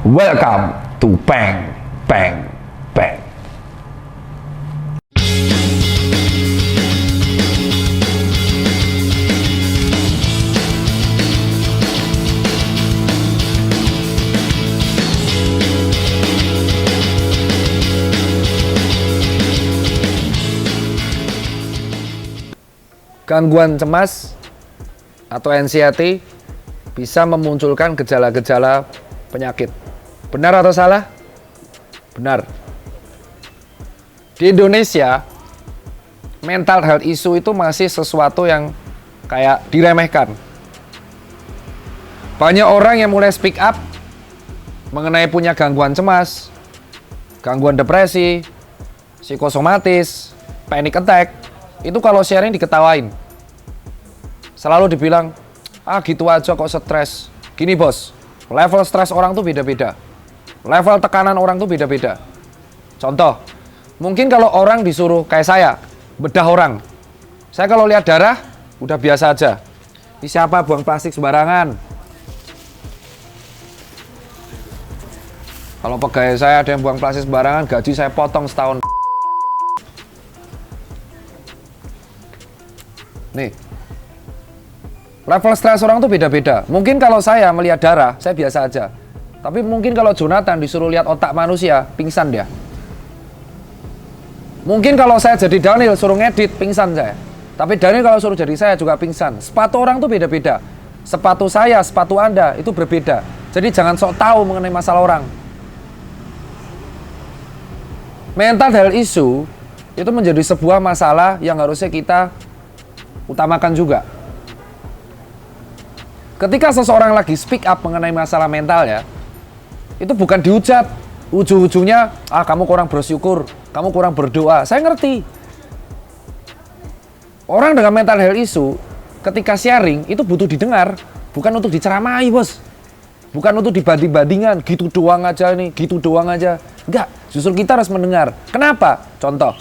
Welcome to Bang Bang Bang. Gangguan cemas atau anxiety bisa memunculkan gejala-gejala penyakit. Benar atau salah? Benar. Di Indonesia, mental health issue itu masih sesuatu yang kayak diremehkan. Banyak orang yang mulai speak up mengenai punya gangguan cemas, gangguan depresi, psikosomatis, panic attack. Itu kalau sharing diketawain. Selalu dibilang, gitu aja kok stres. Gini bos, level stres orang tuh beda-beda. Level tekanan orang tuh beda-beda. Contoh, mungkin kalau orang disuruh kayak saya, bedah orang. Saya kalau lihat darah, udah biasa aja. Ini siapa buang plastik sembarangan? Kalau pegawai saya ada yang buang plastik sembarangan, gaji saya potong setahun. Nih, level stres orang tuh beda-beda. Mungkin kalau saya melihat darah, saya biasa aja. Tapi mungkin kalau Jonathan disuruh lihat otak manusia, pingsan dia. Mungkin kalau saya jadi Daniel, suruh ngedit, pingsan saya. Tapi Daniel kalau suruh jadi saya juga pingsan. Sepatu orang tuh beda-beda. Sepatu saya, sepatu Anda, itu berbeda. Jadi jangan sok tahu mengenai masalah orang. Mental health issue itu menjadi sebuah masalah yang harusnya kita utamakan juga. Ketika seseorang lagi speak up mengenai masalah mental ya, itu bukan dihujat. Ujung-ujungnya, kamu kurang bersyukur, kamu kurang berdoa. Saya ngerti. Orang dengan mental health issue, ketika sharing, itu butuh didengar. Bukan untuk diceramahi, bos. Bukan untuk dibanding-bandingan, gitu doang aja nih, gitu doang aja. Enggak, justru kita harus mendengar. Kenapa? Contoh.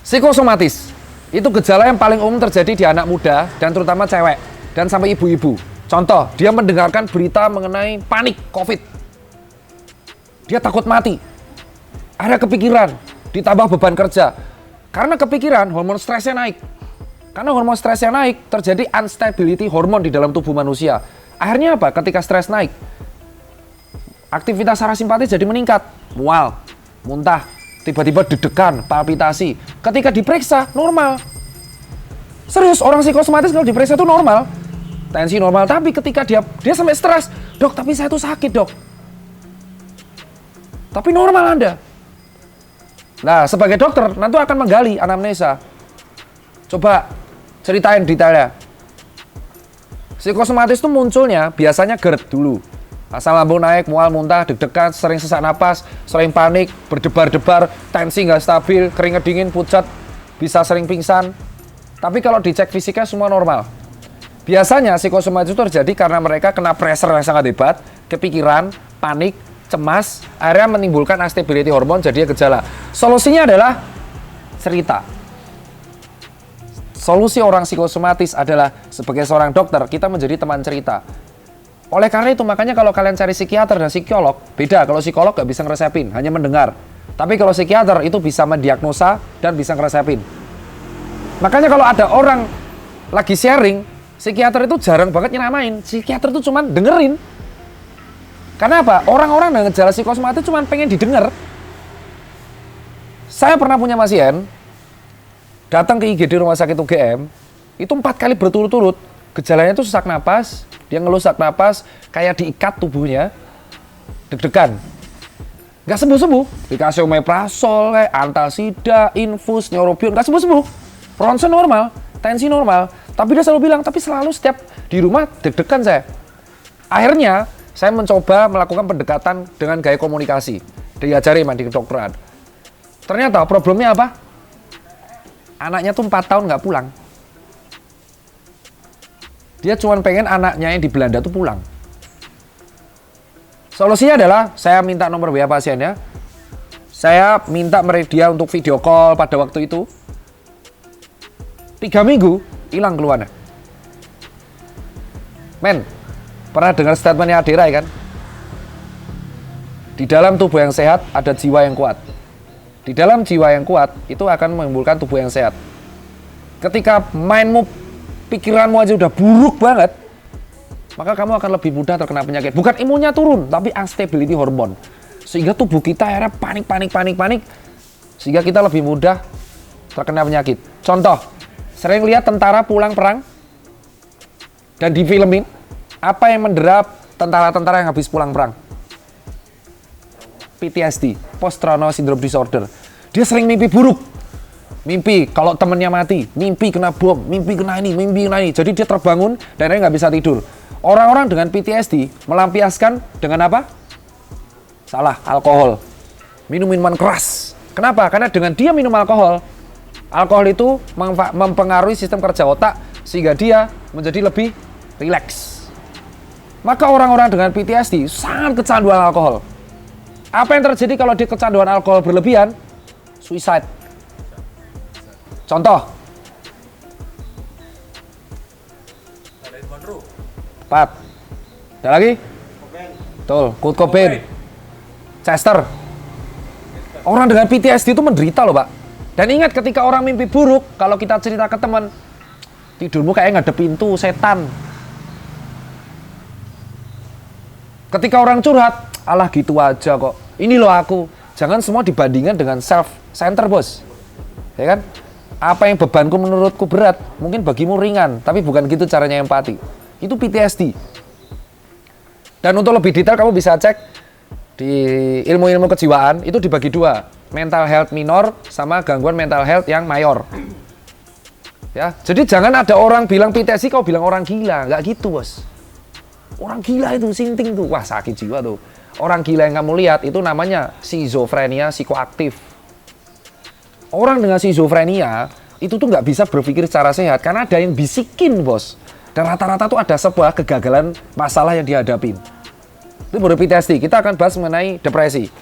Psikosomatis. Itu gejala yang paling umum terjadi di anak muda dan terutama cewek dan sampai ibu-ibu. Contoh, dia mendengarkan berita mengenai panik COVID. Dia takut mati. Ada kepikiran, ditambah beban kerja. Karena kepikiran, hormon stresnya naik. Karena hormon stresnya naik, terjadi instability hormon di dalam tubuh manusia. Akhirnya apa? Ketika stres naik, aktivitas parasimpatis jadi meningkat. Mual, muntah, tiba-tiba deg-degan, palpitasi. Ketika diperiksa, normal. Serius, orang psikosomatis kalau diperiksa itu normal. Tensi normal, tapi ketika dia sampai stres, dok, tapi saya tuh sakit, dok. Tapi normal Anda. Nah, sebagai dokter, nanti akan menggali anamnesa. Coba ceritain detailnya. Psikosomatis itu munculnya biasanya GERD dulu. Asam lambung naik, mual, muntah, deg-degan, sering sesak napas, sering panik, berdebar-debar, tensi nggak stabil, keringat dingin, pucat, bisa sering pingsan. Tapi kalau dicek fisiknya semua normal. Biasanya psikosomatis itu terjadi karena mereka kena pressure yang sangat hebat, kepikiran, panik, cemas, akhirnya menimbulkan instability hormon, jadinya gejala. Solusinya adalah cerita. Solusi orang psikosomatis adalah sebagai seorang dokter, kita menjadi teman cerita. Oleh karena itu, makanya kalau kalian cari psikiater dan psikolog, beda. Kalau psikolog nggak bisa ngeresepin, hanya mendengar. Tapi kalau psikiater itu bisa mendiagnosa dan bisa ngeresepin. Makanya kalau ada orang lagi sharing, psikiater itu jarang banget nyeramain. Psikiater itu cuma dengerin. Karena apa? Orang-orang dengan gejala psikosomatis cuma pengen didengar. Saya pernah punya pasien, datang ke IGD Rumah Sakit UGM, itu 4 kali berturut-turut. Gejalanya itu sesak napas, dia ngeluh sesak napas, kayak diikat tubuhnya, deg-degan. Nggak sembuh-sembuh, dikasih omeprazol, antasida, infus, neurobion, nggak sembuh-sembuh. Ronsen normal, tensi normal, tapi dia selalu bilang, tapi selalu setiap di rumah deg-degan saya. Akhirnya, saya mencoba melakukan pendekatan dengan gaya komunikasi. Diajari di kedokteran. Ternyata problemnya apa? Anaknya tuh 4 tahun nggak pulang. Dia cuma pengen anaknya yang di Belanda tuh pulang. Solusinya adalah saya minta nomor WA pasiennya. Saya minta dia untuk video call pada waktu itu. 3 minggu hilang keluhannya. Men, pernah dengar statementnya Adirai kan? Di dalam tubuh yang sehat ada jiwa yang kuat. Di dalam jiwa yang kuat itu akan menimbulkan tubuh yang sehat. Ketika mindmu, pikiranmu aja udah buruk banget, maka kamu akan lebih mudah terkena penyakit. Bukan imunnya turun, tapi instability hormone. Sehingga tubuh kita akhirnya panik. Sehingga kita lebih mudah terkena penyakit. Contoh, sering lihat tentara pulang perang dan di filmin, apa yang mendera tentara-tentara yang habis pulang perang? PTSD, Post Traumatic Syndrome Disorder. Dia sering mimpi buruk. Mimpi kalau temennya mati, mimpi kena bom, mimpi kena ini. Jadi dia terbangun dan dia nggak bisa tidur. Orang-orang dengan PTSD melampiaskan dengan apa? Salah, alkohol. Minum minuman keras. Kenapa? Karena dengan dia minum alkohol itu mempengaruhi sistem kerja otak sehingga dia menjadi lebih rileks. Maka orang-orang dengan PTSD sangat kecanduan alkohol. Apa yang terjadi kalau dia kecanduan alkohol berlebihan? Suicide. Contoh. 4. Ada lagi? Betul, Kurt Cobain. Chester. Orang dengan PTSD itu menderita loh, Pak. Dan ingat ketika orang mimpi buruk, kalau kita cerita ke teman, tidurmu kayak ngadep pintu setan. Ketika orang curhat, alah gitu aja kok. Ini loh aku. Jangan semua dibandingkan dengan self-center, bos. Ya kan? Apa yang bebanku menurutku berat, mungkin bagimu ringan. Tapi bukan gitu caranya empati. Itu PTSD. Dan untuk lebih detail, kamu bisa cek di ilmu-ilmu kejiwaan, itu dibagi dua. Mental health minor sama gangguan mental health yang mayor. Ya, jadi jangan ada orang bilang PTSD, kau bilang orang gila. Nggak gitu, bos. Orang gila itu sinting tuh, wah sakit jiwa tuh. Orang gila yang kamu lihat itu namanya skizofrenia psikoaktif. Orang dengan skizofrenia itu tuh nggak bisa berpikir secara sehat karena ada yang bisikin, bos. Dan rata-rata tuh ada sebuah kegagalan masalah yang dihadapin. Itu baru PTSD. Kita akan bahas mengenai depresi.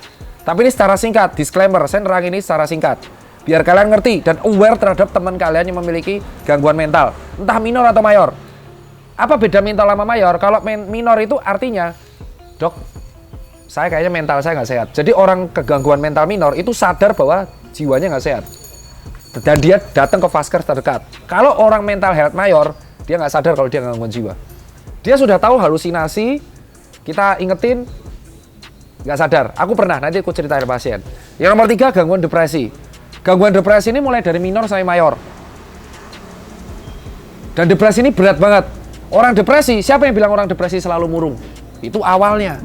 Tapi ini secara singkat, disclaimer, saya nerang ini secara singkat. Biar kalian ngerti dan aware terhadap teman kalian yang memiliki gangguan mental. Entah minor atau mayor. Apa beda mental sama mayor? Kalau minor itu artinya, dok, saya kayaknya mental saya nggak sehat. Jadi orang kegangguan mental minor itu sadar bahwa jiwanya nggak sehat. Dan dia datang ke vaskes terdekat. Kalau orang mental health mayor, dia nggak sadar kalau dia gangguan jiwa. Dia sudah tahu halusinasi, kita ingetin, nggak sadar. Aku pernah, nanti aku ceritain pasien. Yang nomor 3, gangguan depresi. Gangguan depresi ini mulai dari minor sampai mayor. Dan depresi ini berat banget. Orang depresi, siapa yang bilang orang depresi selalu murung? Itu awalnya.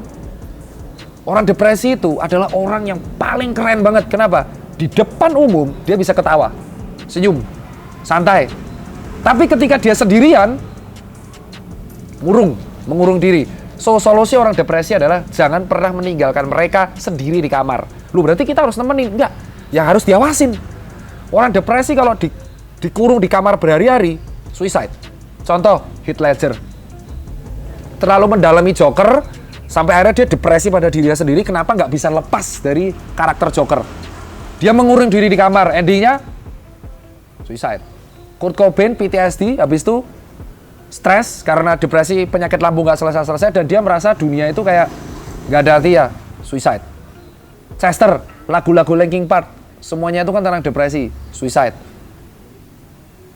Orang depresi itu adalah orang yang paling keren banget. Kenapa? Di depan umum, dia bisa ketawa, senyum, santai. Tapi ketika dia sendirian, mengurung diri. So, solusi orang depresi adalah jangan pernah meninggalkan mereka sendiri di kamar. Lu berarti kita harus nemenin? Enggak. Yang harus diawasin. Orang depresi kalau dikurung di kamar berhari-hari, suicide. Contoh, Heath Ledger. Terlalu mendalami Joker, sampai akhirnya dia depresi pada dirinya sendiri. Kenapa nggak bisa lepas dari karakter Joker? Dia mengurung diri di kamar. Endingnya, suicide. Kurt Cobain, PTSD, habis itu stres karena depresi, penyakit lambung nggak selesai-selesai. Dan dia merasa dunia itu kayak nggak ada arti ya, suicide. Chester, lagu-lagu Linkin Park, semuanya itu kan tentang depresi, suicide.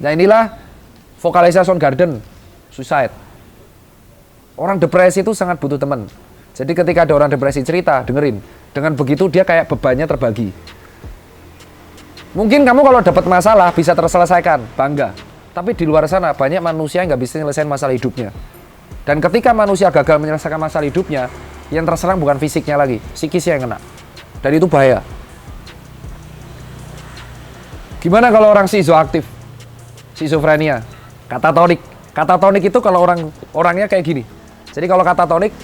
Nah inilah vokalisnya Soundgarden, suicide. Orang depresi itu sangat butuh teman. Jadi ketika ada orang depresi cerita, dengerin. Dengan begitu dia kayak bebannya terbagi. Mungkin kamu kalau dapat masalah bisa terselesaikan, bangga. Tapi di luar sana banyak manusia yang nggak bisa menyelesaikan masalah hidupnya. Dan ketika manusia gagal menyelesaikan masalah hidupnya, yang terserang bukan fisiknya lagi, psikisnya yang kena. Dan itu bahaya. Gimana kalau orang skizoaktif? Skizofrenia, katatonik. Katatonik itu kalau orangnya kayak gini. Jadi kalau katatonik,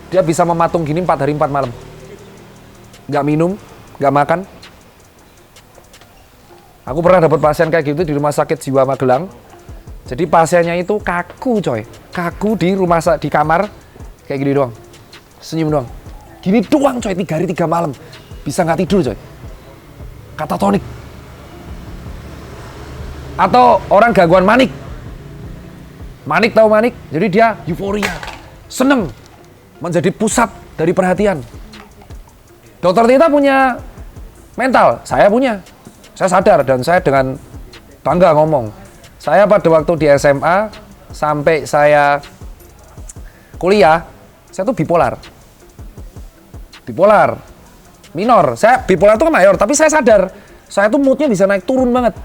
dia bisa mematung gini 4 hari 4 malam. Nggak minum, nggak makan. Aku pernah dapat pasien kayak gitu di rumah sakit jiwa Magelang. Jadi pasiennya itu kaku, coy. Kaku di kamar kayak gini doang. Senyum doang. Gini doang, coy, 3 hari 3 malam. Bisa nggak tidur, coy. Katatonik. Atau orang gangguan manik. Manik, tahu manik? Jadi dia euforia. Seneng menjadi pusat dari perhatian. Dokter Tita punya mental, saya punya. Saya sadar dan saya dengan bangga ngomong. Saya pada waktu di SMA sampai saya kuliah, saya tuh bipolar. Bipolar minor. Saya bipolar itu kan mayor, tapi saya sadar saya tuh moodnya bisa naik turun banget.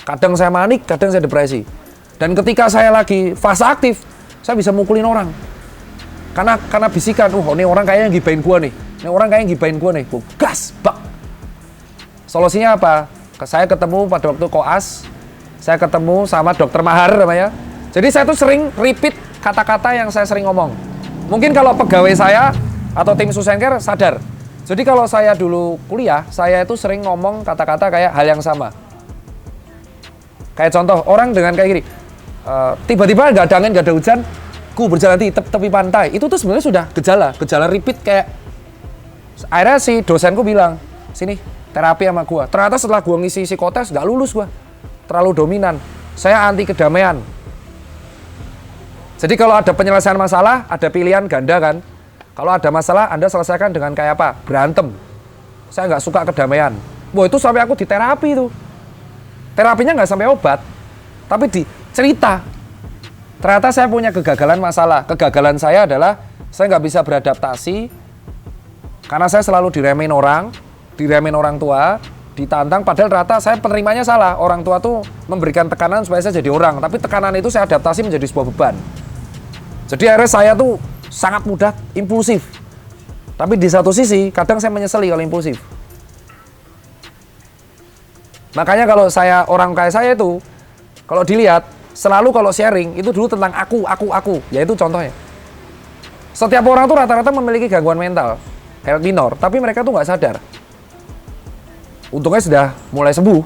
Kadang saya manik, kadang saya depresi. Dan ketika saya lagi fase aktif, saya bisa mukulin orang. Karena bisikan, ini orang kayaknya gibain gua nih. Ini orang kayaknya gibain gua nih. Gua gas, bak. Solusinya apa? Saya ketemu pada waktu koas, saya ketemu sama dokter Mahar namanya. Jadi saya tuh sering repeat kata-kata yang saya sering ngomong. Mungkin kalau pegawai saya atau tim Susenker sadar. Jadi kalau saya dulu kuliah, saya itu sering ngomong kata-kata kayak hal yang sama. Kayak contoh, orang dengan kayak gini, tiba-tiba nggak ada angin, nggak ada hujan, ku berjalan di tepi pantai. Itu tuh sebenarnya sudah gejala repeat kayak. Akhirnya si dosenku bilang, sini terapi sama gua. Ternyata setelah gua ngisi psikotes, nggak lulus gua. Terlalu dominan. Saya anti kedamaian. Jadi kalau ada penyelesaian masalah, ada pilihan ganda kan. Kalau ada masalah, Anda selesaikan dengan kayak apa? Berantem. Saya nggak suka kedamaian. Wah, itu sampai aku di terapi tuh. Terapinya nggak sampai obat, tapi di cerita. Ternyata saya punya kegagalan masalah. Kegagalan saya adalah saya nggak bisa beradaptasi karena saya selalu diremehin orang tua, ditantang. Padahal ternyata saya penerimanya salah. Orang tua tuh memberikan tekanan supaya saya jadi orang, tapi tekanan itu saya adaptasi menjadi sebuah beban. Jadi akhirnya saya tuh sangat mudah impulsif. Tapi di satu sisi kadang saya menyesali kalau impulsif. Makanya kalau orang kayak saya itu, kalau dilihat, selalu kalau sharing, itu dulu tentang aku. Yaitu contohnya. Setiap orang tuh rata-rata memiliki gangguan mental, health minor, tapi mereka tuh nggak sadar. Untungnya sudah mulai sembuh.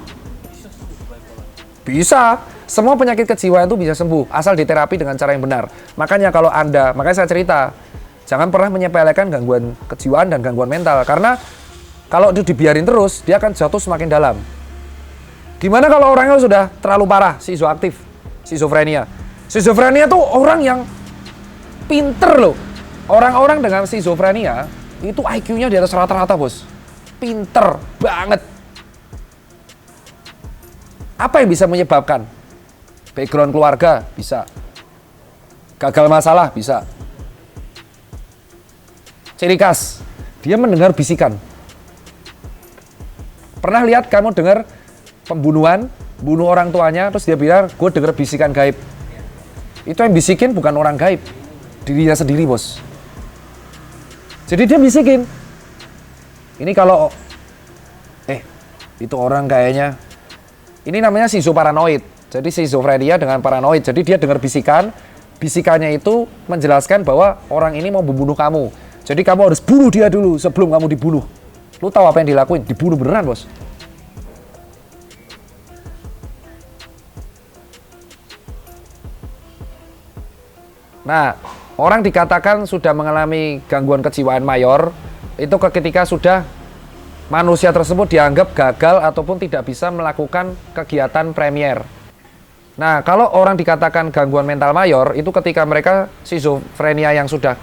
Bisa. Semua penyakit kejiwaan itu bisa sembuh, asal diterapi dengan cara yang benar. Makanya saya cerita, jangan pernah menyepelekan gangguan kejiwaan dan gangguan mental. Karena kalau itu dibiarin terus, dia akan jatuh semakin dalam. Gimana kalau orangnya sudah terlalu parah, skizoaktif, skizofrenia. Skizofrenia tuh orang yang pinter loh. Orang-orang dengan skizofrenia itu IQ-nya di atas rata-rata, bos. Pinter banget. Apa yang bisa menyebabkan? Background keluarga bisa. Gagal masalah bisa. Ciri khas, dia mendengar bisikan. Pernah lihat kamu dengar pembunuhan, bunuh orang tuanya, terus dia bilang, gue denger bisikan gaib. Itu yang bisikin bukan orang gaib, dirinya sendiri, bos. Jadi dia bisikin. Ini kalau, itu orang kayaknya, ini namanya skizoparanoid. Jadi skizofrenia dengan paranoid. Jadi dia dengar bisikan, bisikannya itu menjelaskan bahwa orang ini mau membunuh kamu. Jadi kamu harus bunuh dia dulu sebelum kamu dibunuh. Lu tahu apa yang dilakuin? Dibunuh beneran, bos. Nah, orang dikatakan sudah mengalami gangguan kejiwaan mayor itu ketika sudah manusia tersebut dianggap gagal ataupun tidak bisa melakukan kegiatan premier. Nah, kalau orang dikatakan gangguan mental mayor itu ketika mereka skizofrenia yang sudah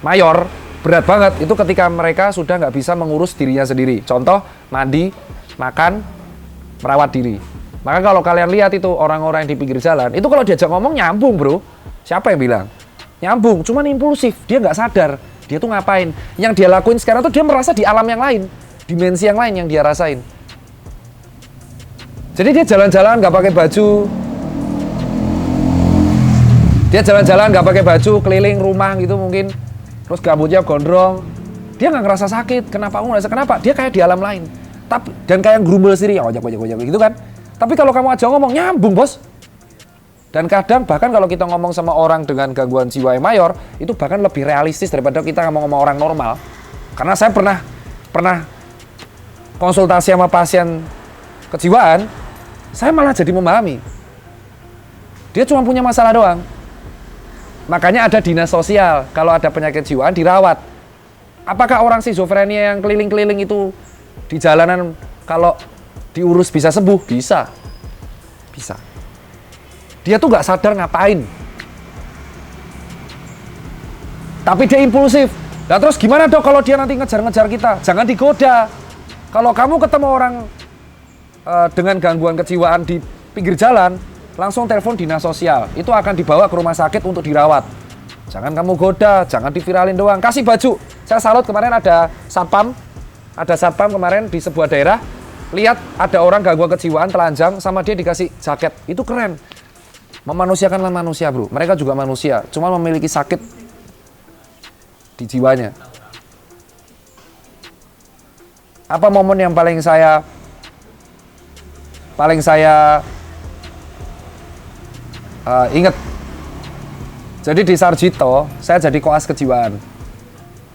mayor, berat banget, itu ketika mereka sudah nggak bisa mengurus dirinya sendiri. Contoh, mandi, makan, merawat diri. Maka kalau kalian lihat itu orang-orang yang di pinggir jalan, itu kalau diajak ngomong nyambung, bro. Siapa yang bilang? Nyambung, cuman impulsif, dia nggak sadar dia tuh ngapain. Yang dia lakuin sekarang tuh dia merasa di alam yang lain, dimensi yang lain yang dia rasain. Jadi dia jalan-jalan nggak pakai baju, dia jalan-jalan nggak pakai baju, keliling rumah gitu mungkin, terus rambutnya gondrong, dia nggak ngerasa sakit. Kenapa? Aku ngerasa kenapa? Dia kayak di alam lain, tapi dan kayak grumble sendiri, ojek gitu kan. Tapi kalau kamu aja ngomong nyambung, bos. Dan kadang bahkan kalau kita ngomong sama orang dengan gangguan jiwa yang mayor, itu bahkan lebih realistis daripada kita ngomong sama orang normal. Karena saya pernah konsultasi sama pasien kejiwaan, saya malah jadi memahami. Dia cuma punya masalah doang. Makanya ada dinas sosial, kalau ada penyakit jiwaan dirawat. Apakah orang skizofrenia yang keliling-keliling itu di jalanan kalau diurus bisa sembuh? Bisa. Bisa. Dia tuh nggak sadar ngapain. Tapi dia impulsif. Nah terus gimana dok kalau dia nanti ngejar-ngejar kita? Jangan digoda. Kalau kamu ketemu orang dengan gangguan kejiwaan di pinggir jalan, langsung telepon dinas sosial. Itu akan dibawa ke rumah sakit untuk dirawat. Jangan kamu goda, jangan diviralin doang. Kasih baju. Saya salut kemarin ada satpam kemarin di sebuah daerah. Lihat ada orang gangguan kejiwaan telanjang sama dia dikasih jaket. Itu keren. Memanusiakanlah manusia bro. Mereka juga manusia, cuma memiliki sakit di jiwanya. Apa momen yang paling saya ingat? Jadi di Sarjito, saya jadi koas kejiwaan.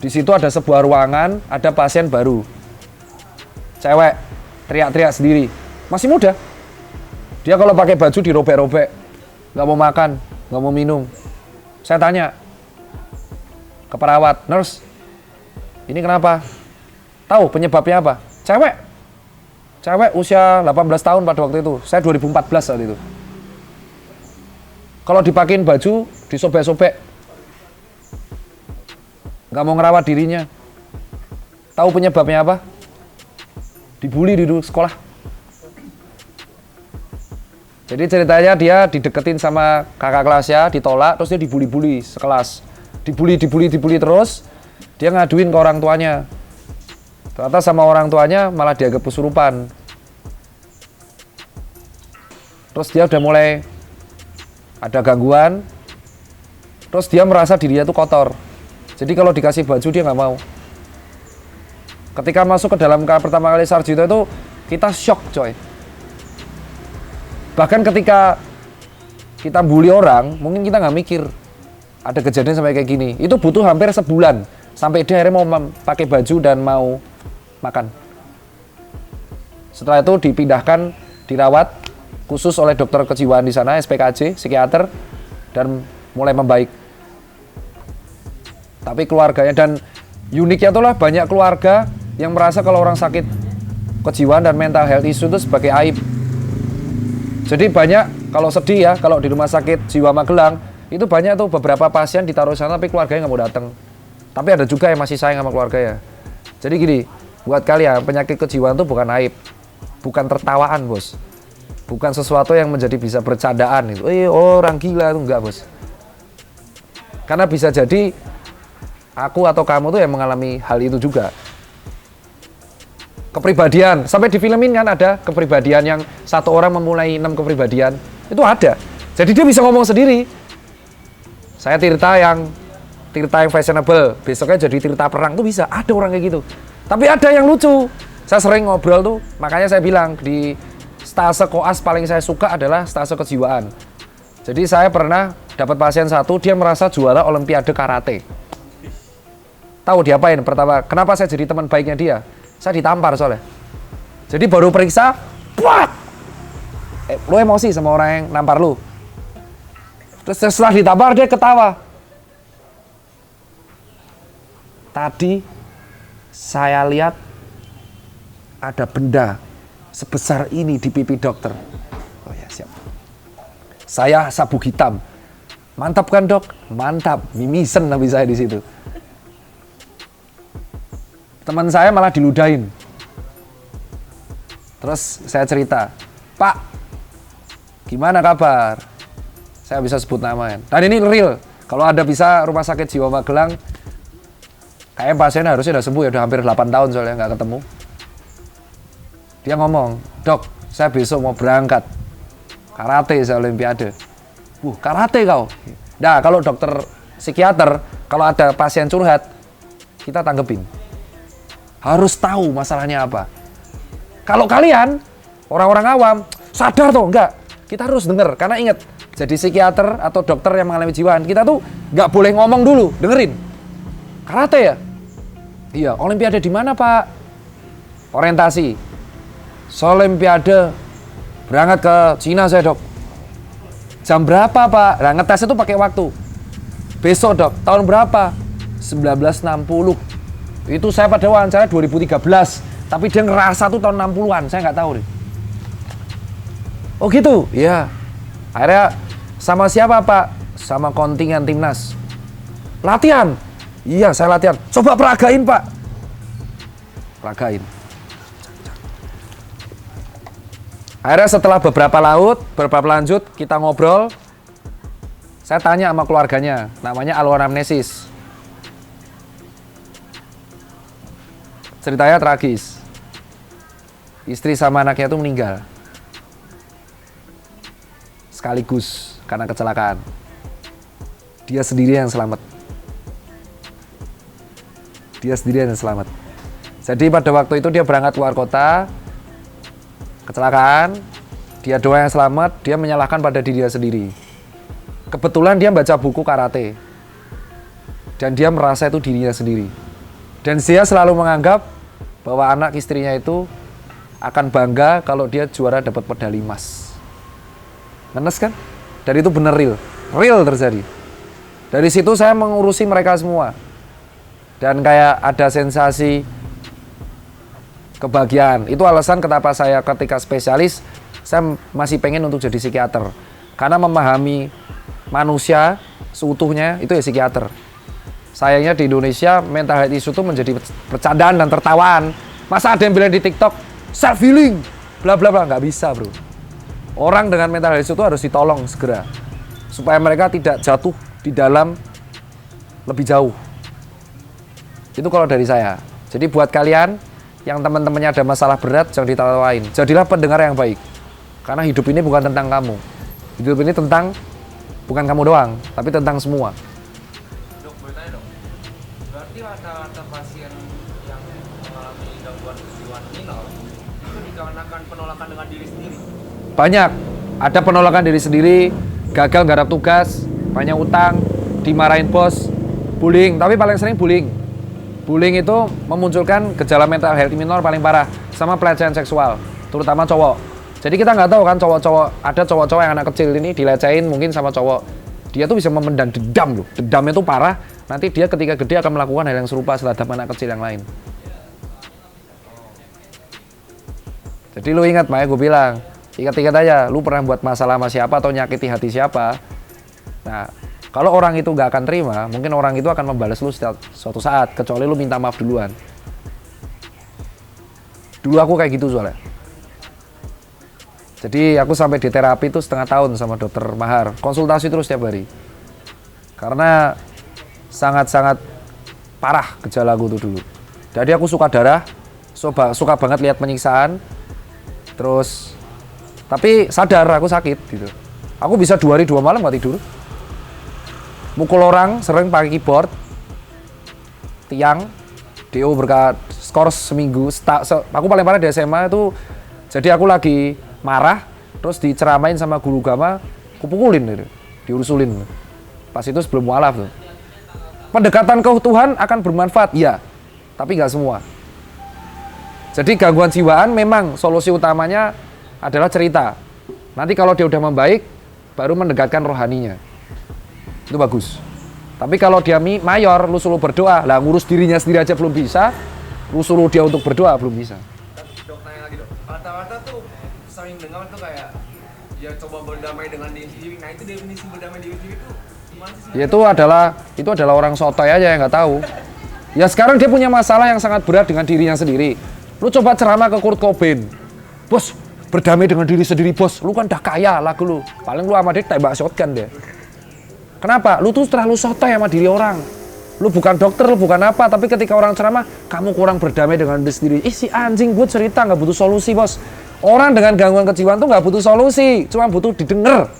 Di situ ada sebuah ruangan, ada pasien baru. Cewek, teriak-teriak sendiri. Masih muda. Dia kalau pakai baju dirobek-robek. Nggak mau makan, nggak mau minum. Saya tanya ke perawat, nurse, ini kenapa? Tahu penyebabnya apa? Cewek usia 18 tahun pada waktu itu. Saya 2014 saat itu. Kalau dipakein baju, disobek-sobek. Nggak mau ngerawat dirinya. Tahu penyebabnya apa? Dibully di sekolah. Jadi ceritanya dia dideketin sama kakak kelasnya, ditolak, terus dia dibully-bully sekelas. Dibully terus, dia ngaduin ke orang tuanya. Ternyata sama orang tuanya malah dianggap kesurupan. Terus dia udah mulai ada gangguan, terus dia merasa dirinya itu kotor. Jadi kalau dikasih baju dia nggak mau. Ketika masuk ke dalam pertama kali Sarjito itu, kita shock coy. Bahkan ketika kita bully orang, mungkin kita nggak mikir ada kejadian sampai kayak gini. Itu butuh hampir sebulan sampai dia akhirnya mau pakai baju dan mau makan. Setelah itu dipindahkan, dirawat khusus oleh dokter kejiwaan di sana, SPKJ, psikiater, dan mulai membaik. Tapi keluarganya, dan uniknya itulah banyak keluarga yang merasa kalau orang sakit kejiwaan dan mental health issue itu sebagai aib. Jadi banyak, kalau sedih ya, kalau di rumah sakit jiwa Magelang, itu banyak tuh beberapa pasien ditaruh sana tapi keluarganya nggak mau datang. Tapi ada juga yang masih sayang sama keluarganya. Jadi gini, buat kalian, penyakit kejiwaan itu bukan aib, bukan tertawaan bos, bukan sesuatu yang menjadi bisa bercandaan itu. Orang gila itu enggak bos. Karena bisa jadi aku atau kamu tuh yang mengalami hal itu juga. Kepribadian, sampai di filmin kan ada kepribadian yang satu orang memulai 6 kepribadian. Itu ada. Jadi dia bisa ngomong sendiri. Saya Tirta yang fashionable, besoknya jadi Tirta perang, tuh bisa. Ada orang kayak gitu. Tapi ada yang lucu. Saya sering ngobrol tuh, makanya saya bilang di stase koas paling saya suka adalah stase kejiwaan. Jadi saya pernah dapat pasien satu, dia merasa juara olimpiade karate. Tahu diapain? Pertama, kenapa saya jadi teman baiknya dia? Saya ditampar soalnya. Jadi baru periksa, puat! Lu emosi sama orang yang nampar lu. Terus setelah ditampar dia ketawa. Tadi saya lihat ada benda sebesar ini di pipi dokter. Oh ya siap. Saya sabuk hitam. Mantap kan dok? Mantap. Mimisen nabi saya di situ. Teman saya malah diludahin. Terus saya cerita, Pak, gimana kabar? Saya bisa sebut nama. Dan ini real. Kalau ada bisa rumah sakit jiwa Magelang, kayaknya pasiennya harusnya udah sembuh ya, udah hampir 8 tahun soalnya nggak ketemu. Dia ngomong, dok, saya besok mau berangkat karate saya olimpiade. Karate kau? Nah, kalau dokter psikiater, kalau ada pasien curhat, kita tanggepin. Harus tahu masalahnya apa. Kalau kalian, orang-orang awam, sadar toh? Enggak. Kita harus dengar, karena ingat, jadi psikiater atau dokter yang mengalami jiwaan, kita tuh nggak boleh ngomong dulu, dengerin. Karate ya? Iya, olimpiade di mana Pak? Orientasi. Olimpiade, berangkat ke Cina saya dok. Jam berapa Pak? Nah, ngetes itu pakai waktu. Besok dok, tahun berapa? 1960. Itu saya pada wawancara 2013, tapi dia ngerasa tuh tahun 60-an, saya nggak tahu deh. Oh gitu? Iya. Akhirnya sama siapa Pak? Sama kontingen timnas. Latihan. Iya, saya latihan. Coba peragain, Pak. Peragain. Akhirnya setelah beberapa lanjut, kita ngobrol. Saya tanya sama keluarganya, namanya alunamnesis. Ceritanya tragis. Istri sama anaknya itu meninggal. Sekaligus karena kecelakaan. Dia sendiri yang selamat. Jadi pada waktu itu dia berangkat keluar kota, kecelakaan, dia doang yang selamat, dia menyalahkan pada dirinya sendiri. Kebetulan dia baca buku karate, dan dia merasa itu dirinya sendiri. Dan dia selalu menganggap bahwa anak istrinya itu akan bangga kalau dia juara dapat medali emas. Ngenes kan? Dan itu bener real terjadi. Dari situ saya mengurusi mereka semua. Dan kayak ada sensasi kebahagiaan. Itu alasan kenapa saya ketika spesialis, saya masih pengen untuk jadi psikiater. Karena memahami manusia seutuhnya itu ya psikiater. Sayangnya di Indonesia mental health issue itu menjadi bercandaan dan tertawaan. Masa ada yang bilang di TikTok, self healing, bla bla bla, nggak bisa bro. Orang dengan mental health issue itu harus ditolong segera. Supaya mereka tidak jatuh di dalam lebih jauh. Itu kalau dari saya. Jadi buat kalian yang teman-temannya ada masalah berat, jangan ditawain. Jadilah pendengar yang baik. Karena hidup ini bukan tentang kamu. Hidup ini tentang bukan kamu doang, tapi tentang semua. Dok, boleh tanya dok? Berarti rata-rata pasien yang mengalami gangguan kejiwaan minor itu dikarenakan penolakan dengan diri sendiri? Banyak. Ada penolakan diri sendiri, gagal garap tugas, banyak utang, dimarahin bos, bullying. Tapi paling sering bullying. Bullying itu memunculkan gejala mental health minor paling parah, sama pelecehan seksual, terutama cowok. Jadi kita nggak tahu kan ada cowok-cowok yang anak kecil ini dilecehin mungkin sama cowok. Dia tuh bisa memendam dendam loh. Dendamnya tuh parah, nanti dia ketika gede akan melakukan hal yang serupa terhadap anak kecil yang lain. Jadi lu ingat, makanya gue bilang, ingat-ingat aja, lu pernah buat masalah sama siapa atau nyakiti hati siapa. Nah, kalau orang itu nggak akan terima, mungkin orang itu akan membalas lu suatu saat, kecuali lu minta maaf duluan. Dulu aku kayak gitu soalnya. Jadi aku sampai di terapi itu setengah tahun sama dokter Mahar, konsultasi terus setiap hari. Karena sangat-sangat parah gejala aku tuh dulu. Jadi aku suka darah, suka banget lihat penyiksaan. Terus, tapi sadar aku sakit gitu. Aku bisa 2 hari 2 malam gak tidur. Mukul orang, sering pakai keyboard, tiang, DO berkat skor seminggu. Aku paling parah di SMA itu, jadi aku lagi marah, terus diceramain sama guru agama, kupukulin gitu, diurusulin. Pas itu sebelum mualaf tuh. Pendekatan ke Tuhan akan bermanfaat, iya, tapi nggak semua. Jadi gangguan jiwaan memang solusi utamanya adalah cerita. Nanti kalau dia udah membaik, baru mendekatkan rohaninya. Itu bagus. Tapi kalau dia mayor, lu suruh berdoa, lah ngurus dirinya sendiri aja belum bisa, lu suruh dia untuk berdoa belum bisa. Dok, tanya lagi dok. Rata-rata tuh sering dengar tuh kayak ya coba berdamai dengan diri sendiri. Nah itu definisi berdamai diri sendiri tuh gimana sih? Ya itu adalah orang sotoy aja yang nggak tahu. Ya sekarang dia punya masalah yang sangat berat dengan dirinya sendiri. Lu coba ceramah ke Kurt Cobain, bos berdamai dengan diri sendiri bos. Lu kan udah kaya lagu lu, paling lu sama dia tembak shotgun deh. Kenapa? Lu tuh terlalu sotoy sama diri orang. Lu bukan dokter, lu bukan apa, tapi ketika orang ceramah, kamu kurang berdamai dengan diri sendiri. Si anjing buat cerita nggak butuh solusi bos. Orang dengan gangguan kejiwaan tuh nggak butuh solusi, cuma butuh didengar.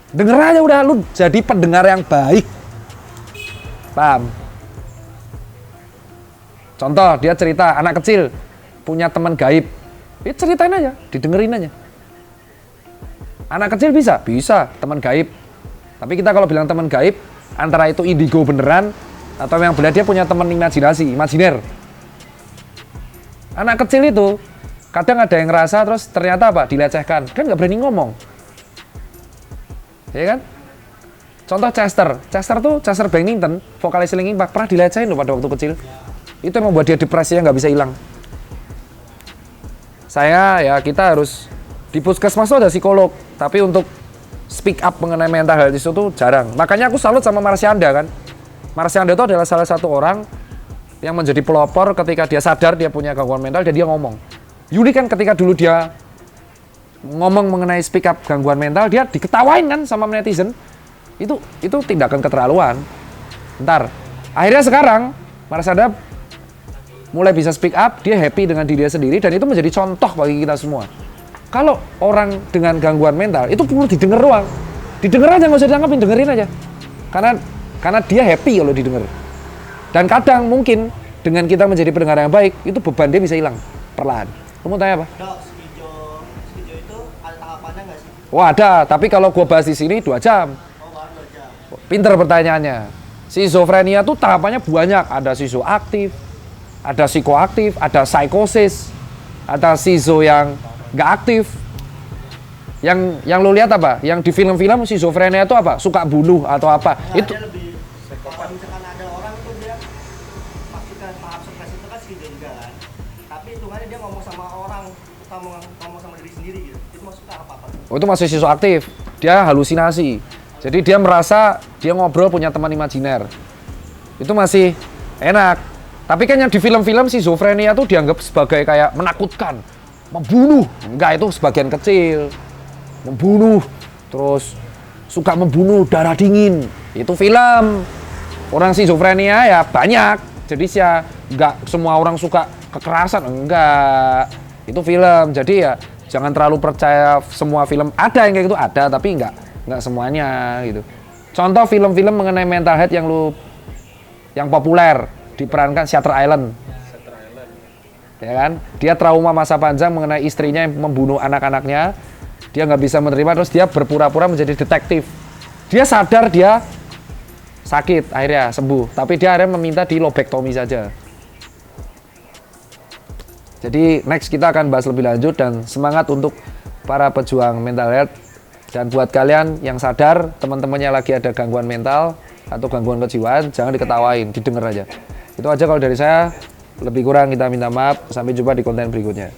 Denger aja udah, lu jadi pendengar yang baik. Paham? Contoh, dia cerita anak kecil punya teman gaib. Ya ceritain aja, didengerin aja. Anak kecil bisa teman gaib. Tapi kita kalau bilang teman gaib, antara itu indigo beneran atau yang benar dia punya teman imajiner. Anak kecil itu kadang ada yang ngerasa terus ternyata apa? Dilecehkan. Kan nggak berani ngomong. Ya kan? Contoh Chester Bennington, vokalis Linkin Park, pernah dilecehin loh pada waktu kecil. Itu yang membuat dia depresinya nggak bisa hilang. Kita harus di puskesmas itu ada psikolog, tapi untuk speak up mengenai mental health itu tuh jarang. Makanya aku salut sama Marsyanda kan. Marsyanda itu adalah salah satu orang yang menjadi pelopor ketika dia sadar dia punya gangguan mental dan dia ngomong. Yuli kan ketika dulu dia ngomong mengenai speak up gangguan mental, dia diketawain kan sama netizen. Itu tindakan keterlaluan. Ntar, akhirnya sekarang Marsyanda mulai bisa speak up, dia happy dengan dirinya sendiri dan itu menjadi contoh bagi kita semua. Kalau orang dengan gangguan mental itu perlu didengar doang. Didengar aja, nggak usah dianggapin, dengerin aja. Karena dia happy kalau didengar. Dan kadang mungkin dengan kita menjadi pendengar yang baik, itu beban dia bisa hilang perlahan. Kamu tanya apa? Dok, skijo itu ada tahapannya nggak sih? Wah ada, tapi kalau gua bahas di sini 2 jam. Oh, baru 2 jam. Pinter pertanyaannya. Skizofrenia tuh tahapannya banyak. Ada skizoaktif, ada psikoaktif, ada psikosis, ada skizo yang nggak aktif. Yang lo lihat apa? Yang di film-film skizofrenia itu apa? Suka bunuh atau apa? Nggak, Itu dia lebih kalau misalkan ada orang tuh dia pasti ke tahap stres itu kan skizo juga kan. Tapi hitungannya dia ngomong sama orang, ngomong sama diri sendiri gitu. Itu maksudnya apa? Oh, itu masih psikoaktif. Dia halusinasi. Jadi dia merasa dia ngobrol punya teman imajiner. Itu masih enak. Tapi kan yang di film-film skizofrenia tuh dianggap sebagai kayak menakutkan, membunuh. Enggak, itu sebagian kecil. Membunuh, terus suka membunuh, darah dingin. Itu film. Orang skizofrenia ya banyak. Jadi ya enggak semua orang suka kekerasan, enggak. Itu film. Jadi ya jangan terlalu percaya semua film. Ada yang kayak gitu, ada, tapi enggak semuanya gitu. Contoh film-film mengenai mental health yang populer diperankan Shutter Island. Ya kan? Dia trauma masa panjang mengenai istrinya yang membunuh anak-anaknya. Dia nggak bisa menerima, terus dia berpura-pura menjadi detektif. Dia sadar dia sakit, akhirnya sembuh. Tapi dia akhirnya meminta di lobektomi saja. Jadi next kita akan bahas lebih lanjut dan semangat untuk para pejuang mental health. Dan buat kalian yang sadar teman-temannya lagi ada gangguan mental atau gangguan kejiwaan, jangan diketawain, didengar aja. Itu aja kalau dari saya. Lebih kurang kita minta maaf. Sampai jumpa di konten berikutnya.